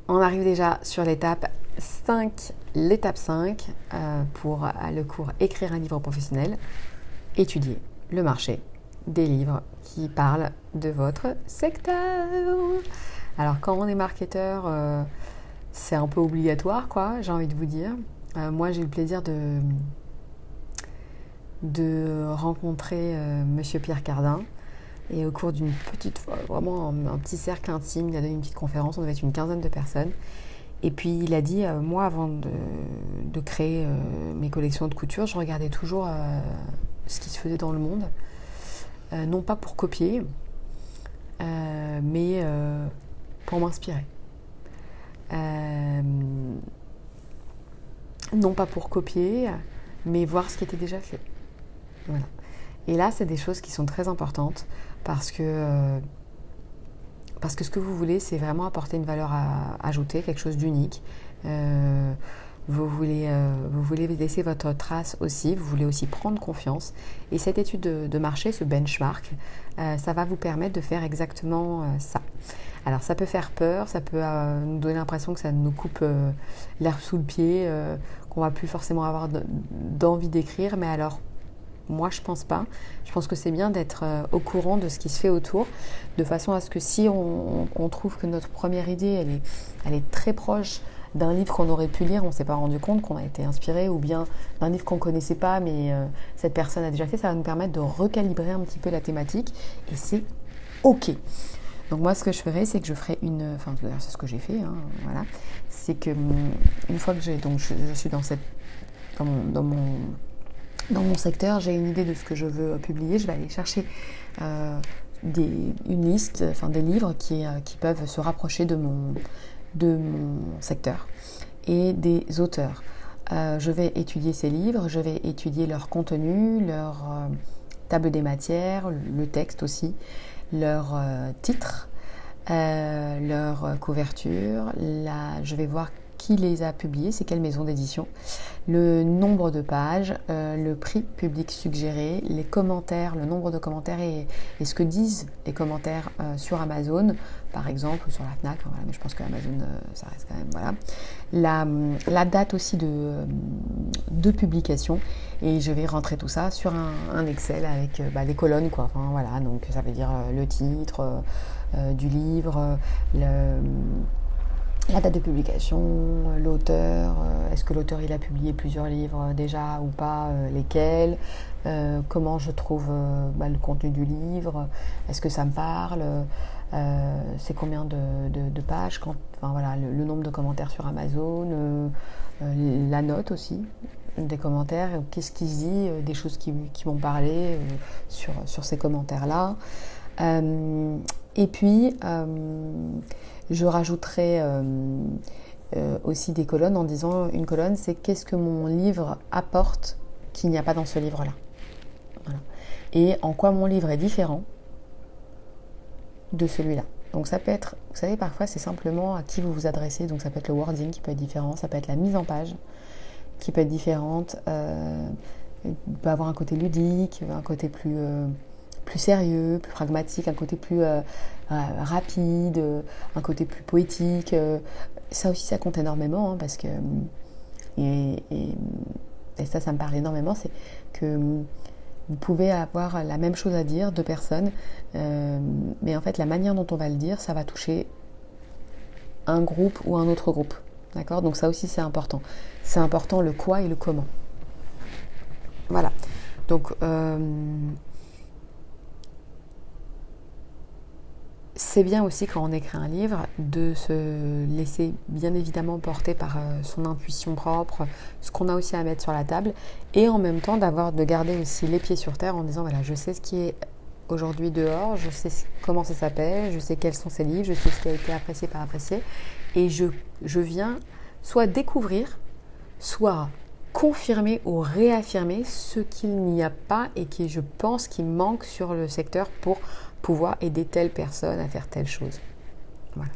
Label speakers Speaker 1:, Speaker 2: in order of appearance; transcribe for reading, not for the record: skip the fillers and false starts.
Speaker 1: on arrive déjà sur l'étape 5 pour le cours Écrire un livre professionnel. Étudier le marché des livres qui parlent de votre secteur. Alors quand on est marketeur, c'est un peu obligatoire, quoi, j'ai envie de vous dire. Moi, j'ai eu le plaisir de rencontrer Monsieur Pierre Cardin. Et au cours d'une petite, vraiment un petit cercle intime, il a donné une petite conférence, on devait être une quinzaine de personnes. Et puis il a dit, moi avant de créer mes collections de couture, je regardais toujours ce qui se faisait dans le monde. Non pas pour copier, mais pour m'inspirer. Non pas pour copier, mais voir ce qui était déjà fait. Voilà. Et là, c'est des choses qui sont très importantes parce que ce que vous voulez, c'est vraiment apporter une valeur ajoutée, quelque chose d'unique. Vous voulez laisser votre trace aussi, vous voulez aussi prendre confiance. Et cette étude de marché, ce benchmark, ça va vous permettre de faire exactement ça. Alors ça peut faire peur, ça peut nous donner l'impression que ça nous coupe l'herbe sous le pied, qu'on va plus forcément avoir d'envie d'écrire, mais alors moi je pense pas. Je pense que c'est bien d'être au courant de ce qui se fait autour, de façon à ce que si on trouve que notre première idée elle est très proche d'un livre qu'on aurait pu lire, on ne s'est pas rendu compte qu'on a été inspiré, ou bien d'un livre qu'on ne connaissait pas mais cette personne a déjà fait, ça va nous permettre de recalibrer un petit peu la thématique et c'est ok. Donc moi ce que je ferais, c'est que je ferais enfin d'ailleurs c'est ce que j'ai fait, hein, voilà, c'est que une fois que je suis dans mon secteur, j'ai une idée de ce que je veux publier, je vais aller chercher une liste, enfin des livres qui peuvent se rapprocher de mon secteur et des auteurs. Je vais étudier ces livres, je vais étudier leur contenu, leur table des matières, le texte aussi, leur titre, leur couverture. Je vais voir qui les a publiés, c'est quelle maison d'édition, le nombre de pages, le prix public suggéré, les commentaires, le nombre de commentaires et ce que disent les commentaires sur Amazon, par exemple, ou sur la Fnac, voilà, mais je pense que Amazon, ça reste quand même, voilà. La date aussi de publication, et je vais rentrer tout ça sur un Excel avec des colonnes, quoi. Enfin, voilà, donc ça veut dire le titre du livre, la date de publication, l'auteur, est-ce que l'auteur il a publié plusieurs livres déjà ou pas, lesquels, comment je trouve le contenu du livre, est-ce que ça me parle, c'est combien de pages, enfin voilà, le nombre de commentaires sur Amazon, la note aussi des commentaires, qu'est-ce qui se dit, des choses qui m'ont parlé sur ces commentaires-là. Et puis, je rajouterai aussi des colonnes en disant, une colonne, c'est qu'est-ce que mon livre apporte qu'il n'y a pas dans ce livre-là. Voilà. Et en quoi mon livre est différent de celui-là. Donc ça peut être, vous savez, parfois c'est simplement à qui vous vous adressez, donc ça peut être le wording qui peut être différent, ça peut être la mise en page qui peut être différente, il peut avoir un côté ludique, un côté plus sérieux, plus pragmatique, un côté plus rapide, un côté plus poétique. Ça aussi, ça compte énormément, hein, parce que et ça me parle énormément, c'est que vous pouvez avoir la même chose à dire, deux personnes, mais en fait, la manière dont on va le dire, ça va toucher un groupe ou un autre groupe. D'accord ? Donc ça aussi, c'est important. C'est important le quoi et le comment. Voilà. Donc, c'est bien aussi quand on écrit un livre de se laisser bien évidemment porter par son intuition propre, ce qu'on a aussi à mettre sur la table, et en même temps de garder aussi les pieds sur terre en disant voilà, je sais ce qui est aujourd'hui dehors, je sais comment ça s'appelle, je sais quels sont ces livres, je sais ce qui a été apprécié par apprécié, et je viens soit découvrir, soit confirmer ou réaffirmer ce qu'il n'y a pas et qui, je pense, qui manque sur le secteur pour pouvoir aider telle personne à faire telle chose. Voilà.